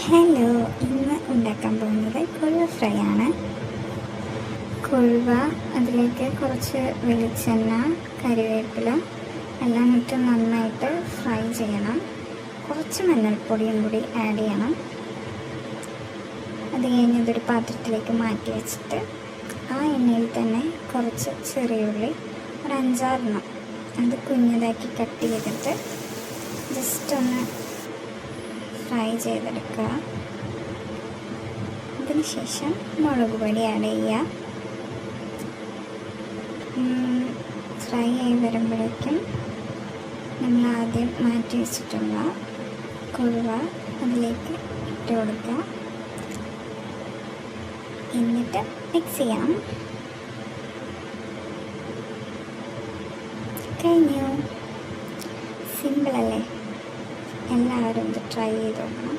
Hello, ഇന്ന് ഉണ്ടാക്കാൻ പോകുന്നത് കൊഴുവ ഫ്രൈ ആണ്. കൊഴുവ, അതിലേക്ക് കുറച്ച് വെളിച്ചെണ്ണ, കറിവേപ്പില എല്ലാം ഇട്ട് നന്നായിട്ട് ഫ്രൈ ചെയ്യണം. കുറച്ച് മഞ്ഞൾപ്പൊടിയും കൂടി ആഡ് ചെയ്യണം. അത് കഴിഞ്ഞ് ഇതൊരു പാത്രത്തിലേക്ക് മാറ്റി വെച്ചിട്ട് ആ എണ്ണയിൽ തന്നെ കുറച്ച് ചെറിയുള്ളി, ഒരു 5-6 അത് കുഞ്ഞതാക്കി കട്ട് ചെയ്തിട്ട് ജസ്റ്റ് ഒന്ന് ഫ്രൈ ചെയ്തെടുക്കുക. അതിനുശേഷം മുളക് പൊടി ആഡ് ചെയ്യുക. ഫ്രൈ ആയി വരുമ്പോഴേക്കും നമ്മൾ ആദ്യം മാറ്റി വെച്ചിട്ടുള്ള കൊഴുവ അതിലേക്ക് ഇട്ട് കൊടുക്കുക. എന്നിട്ട് മിക്സ് ചെയ്യാം. കഴിഞ്ഞു. സിമ്പിളല്ലേ? എല്ലാവരും ഇത് ട്രൈ ചെയ്ത് നോക്കണം.